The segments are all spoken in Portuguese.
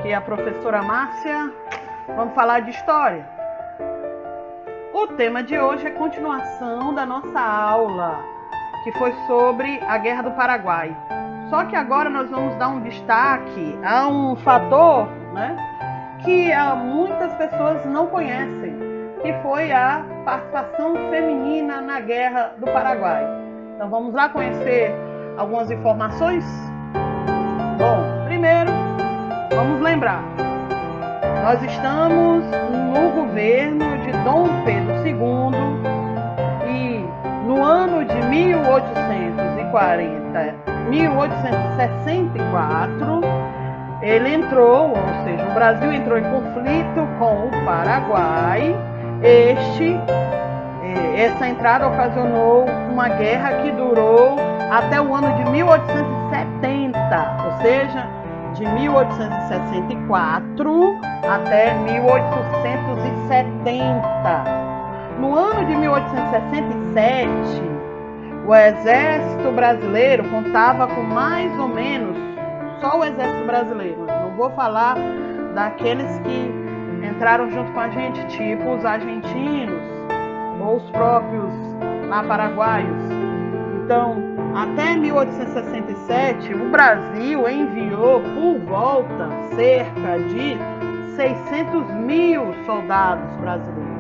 aqui é a professora Márcia. Vamos falar de história. O tema de hoje é continuação da nossa aula, que foi sobre a Guerra do Paraguai. Só que agora nós vamos dar um destaque a um fator, que muitas pessoas não conhecem, que foi a participação feminina na Guerra do Paraguai. Então vamos lá conhecer algumas informações? Bom, primeiro, vamos lembrar. Nós estamos no governo de Dom Pedro II e no ano de 1864, ele entrou, ou seja, o Brasil entrou em conflito com o Paraguai. Essa entrada ocasionou uma guerra que durou até o ano de 1870, ou seja, de 1864 até 1870. No ano de 1867, o exército brasileiro contava com mais ou menos, só o exército brasileiro, não vou falar daqueles que entraram junto com a gente, tipo os argentinos ou os próprios lá paraguaios. Então, até 1867, o Brasil enviou por volta cerca de 600 mil soldados brasileiros.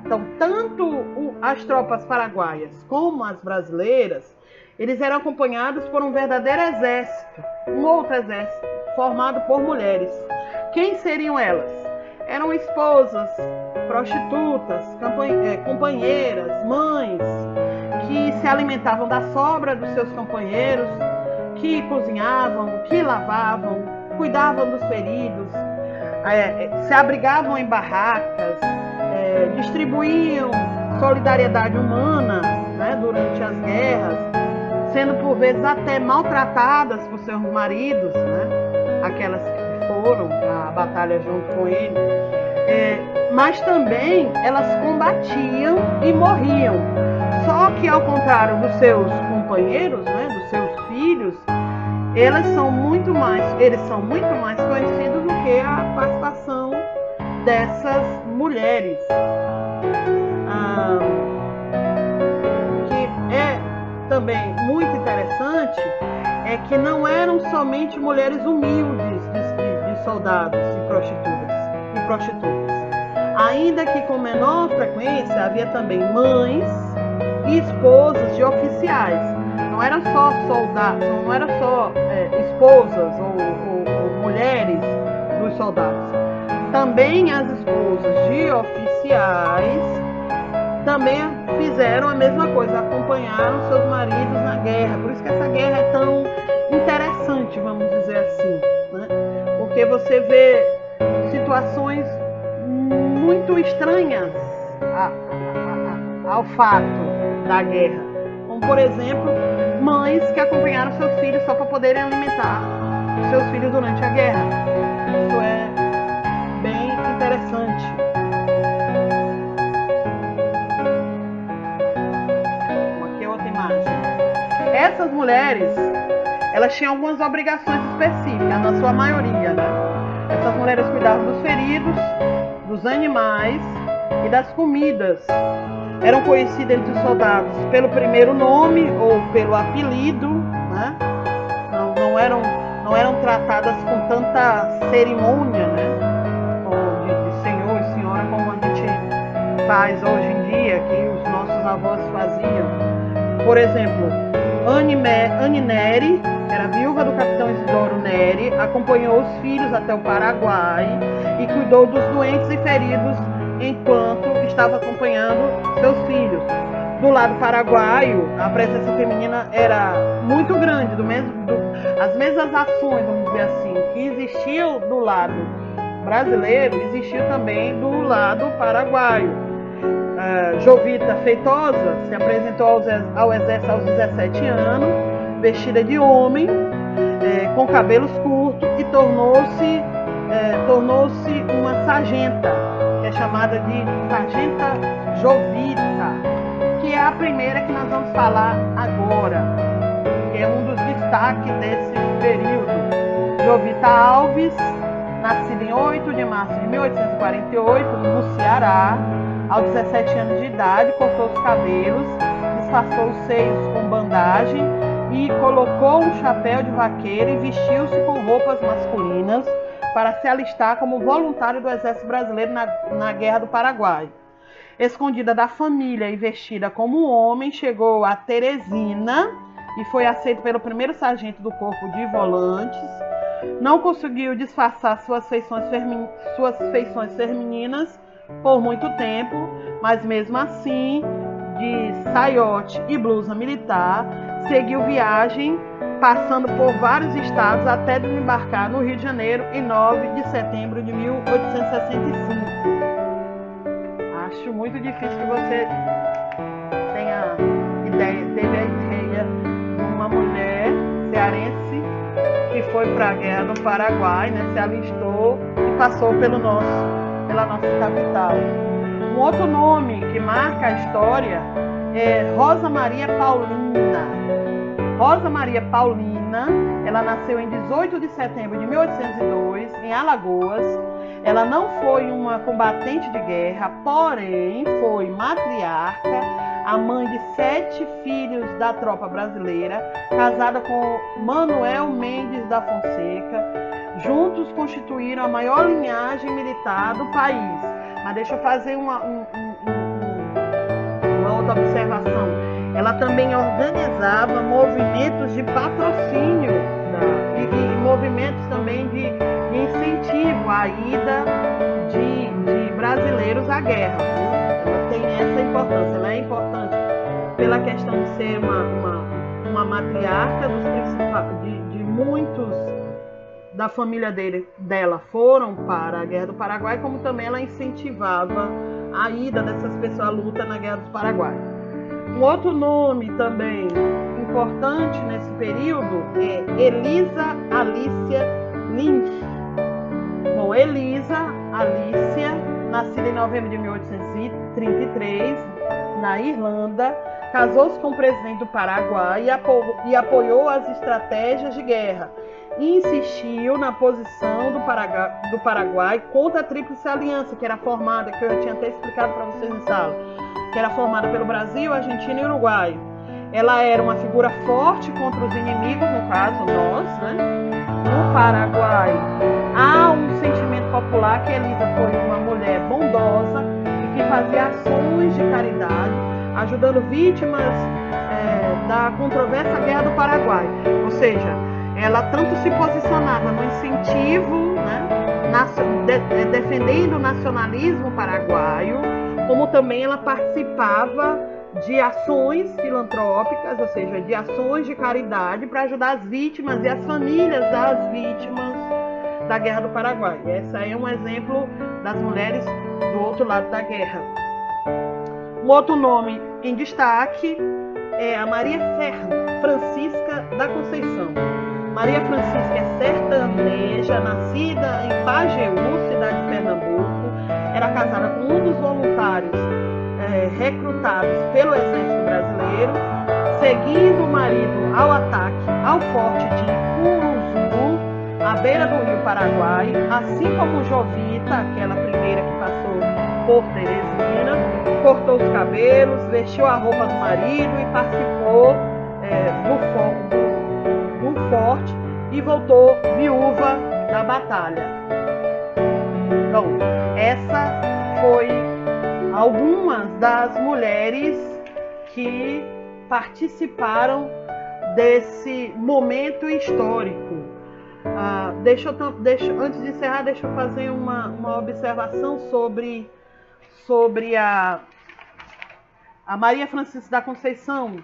Então, tanto as tropas paraguaias como as brasileiras, eles eram acompanhados por um verdadeiro exército, um outro exército, formado por mulheres. Quem seriam elas? Eram esposas, prostitutas, companheiras, mães, que se alimentavam da sobra dos seus companheiros, que cozinhavam, que lavavam, cuidavam dos feridos, se abrigavam em barracas, distribuíam solidariedade humana, durante as guerras, sendo por vezes até maltratadas por seus maridos, aquelas que foram à batalha junto com ele, mas também elas combatiam e morriam. Só que, ao contrário dos seus companheiros, dos seus filhos, eles são muito mais conhecidos do que a participação dessas mulheres. Que é também muito interessante é que não eram somente mulheres humildes de soldados e prostitutas. Ainda que com menor frequência, havia também mães e esposas de oficiais. Não eram só soldados, não eram só esposas ou mulheres dos soldados. Também as esposas de oficiais também fizeram a mesma coisa, acompanharam seus maridos na guerra. Por isso que essa guerra é tão interessante, vamos dizer assim, porque você vê situações muito estranhas ao fato da guerra, como por exemplo, mães que acompanharam seus filhos só para poderem alimentar seus filhos durante a guerra. Isso é bem interessante. Aqui é outra imagem. Essas mulheres, elas tinham algumas obrigações específicas, na sua maioria, Essas mulheres cuidavam dos feridos, dos animais e das comidas. Eram conhecidas entre os soldados pelo primeiro nome ou pelo apelido, não eram tratadas com tanta cerimônia, de senhor e senhora, como a gente faz hoje em dia, que os nossos avós faziam. Por exemplo, Anne Neri, que era viúva do capitão Isidoro Neri, acompanhou os filhos até o Paraguai e cuidou dos doentes e feridos enquanto estava acompanhando seus filhos. Do lado paraguaio, a presença feminina era muito grande, as mesmas ações, vamos dizer assim, que existiam do lado brasileiro, existiam também do lado paraguaio. Jovita Feitosa se apresentou ao exército aos 17 anos, vestida de homem, com cabelos curtos, e tornou-se uma sargenta, que é chamada de Sargenta Jovita, que é a primeira que nós vamos falar agora, que é um dos destaques desse período. Jovita Alves nascida em 8 de março de 1848, no Ceará. Aos 17 anos de idade, cortou os cabelos, disfarçou os seios com bandagem e colocou um chapéu de vaqueiro e vestiu-se com roupas masculinas para se alistar como voluntário do Exército Brasileiro na Guerra do Paraguai. Escondida da família e vestida como um homem, chegou a Teresina e foi aceito pelo primeiro sargento do Corpo de Volantes. Não conseguiu disfarçar suas feições femininas por muito tempo, mas mesmo assim, de saiote e blusa militar, seguiu viagem, passando por vários estados até desembarcar no Rio de Janeiro em 9 de setembro de 1865. Acho muito difícil que você teve a ideia de uma mulher cearense que foi para a Guerra do Paraguai, né, se alistou e passou pela nossa capital. Um outro nome que marca a história é Rosa Maria Paulina. Rosa Maria Paulina, ela nasceu em 18 de setembro de 1802, em Alagoas. Ela não foi uma combatente de guerra, porém foi matriarca, a mãe de 7 filhos da tropa brasileira, casada com Manuel Mendes da Fonseca. Juntos constituíram a maior linhagem militar do país. Mas deixa eu fazer uma outra observação. Ela também organizava movimentos de patrocínio e movimentos também de incentivo à ida de brasileiros à guerra. Ela tem essa importância. Ela é importante pela questão de ser uma matriarca de muitos da família dela foram para a Guerra do Paraguai, como também ela incentivava a ida dessas pessoas à luta na Guerra do Paraguai. Um outro nome também importante nesse período é Elisa Alicia Lynch. Bom, Elisa Alicia, nascida em novembro de 1833, na Irlanda, casou-se com o presidente do Paraguai e apoiou as estratégias de guerra. E insistiu na posição do Paraguai contra a Tríplice Aliança, que era formada, que eu já tinha até explicado para vocês em sala, que era formada pelo Brasil, Argentina e Uruguai. Ela era uma figura forte contra os inimigos, no caso nós, né? No Paraguai há um sentimento popular que Elisa foi uma mulher bondosa e que fazia ações de caridade, ajudando vítimas da controversa Guerra do Paraguai. Ou seja, ela tanto se posicionava no incentivo, né, defendendo o nacionalismo paraguaio, como também ela participava de ações filantrópicas, ou seja, de ações de caridade para ajudar as vítimas e as famílias das vítimas da Guerra do Paraguai. Esse aí é um exemplo das mulheres do outro lado da guerra. Um outro nome em destaque é a Maria Francisca da Conceição. Maria Francisca é sertaneja, nascida em Pajeú, cidade de Pernambuco. Era casada com um dos voluntários recrutados pelo Exército Brasileiro, seguindo o marido ao ataque ao forte de Curuzu, à beira do rio Paraguai, assim como Jovita, aquela primeira que passou por Teresina, cortou os cabelos, vestiu a roupa do marido e participou do forte e voltou viúva da batalha. Então, essa foi algumas das mulheres que participaram desse momento histórico. Antes de encerrar, deixa eu fazer uma observação sobre a Maria Francisca da Conceição.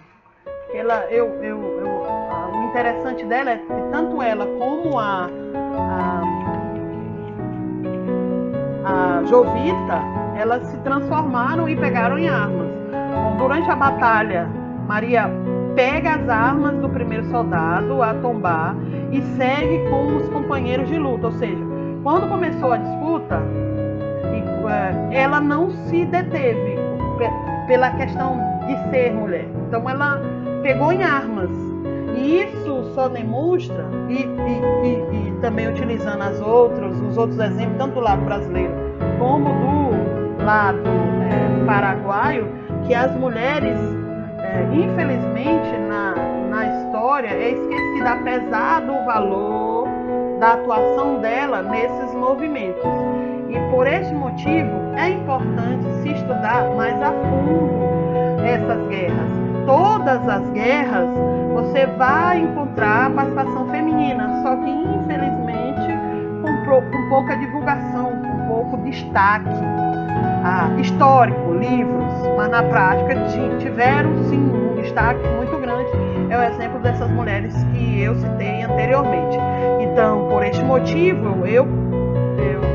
O interessante dela é que tanto ela como a Jovita, elas se transformaram e pegaram em armas. Bom, durante a batalha, Maria pega as armas do primeiro soldado, a tombar, e segue com os companheiros de luta. Ou seja, quando começou a disputa, ela não se deteve pela questão de ser mulher. Então ela pegou em armas E isso só demonstra, e também utilizando os outros exemplos, tanto do lado brasileiro como do lado paraguaio, que as mulheres, infelizmente, na história, é esquecida, apesar do valor da atuação dela nesses movimentos. E por este motivo, é importante se estudar mais a fundo essas guerras. Todas as guerras, você vai encontrar a participação feminina, só que, infelizmente, com pouca divulgação, com pouco destaque histórico, livros, mas na prática tiveram sim um destaque muito grande. É o exemplo dessas mulheres que eu citei anteriormente. Então, por este motivo, eu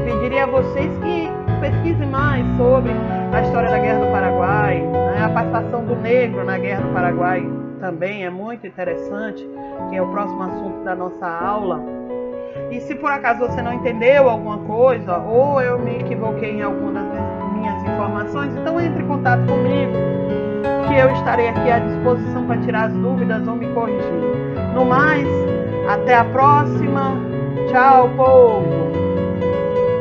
pediria a vocês que pesquisem mais sobre a história da Guerra do Paraguai, né? A participação do negro na Guerra do Paraguai também é muito interessante, que é o próximo assunto da nossa aula. E se por acaso você não entendeu alguma coisa, ou eu me equivoquei em alguma das minhas informações, então entre em contato comigo, que eu estarei aqui à disposição para tirar as dúvidas ou me corrigir. No mais, até a próxima. Tchau, povo!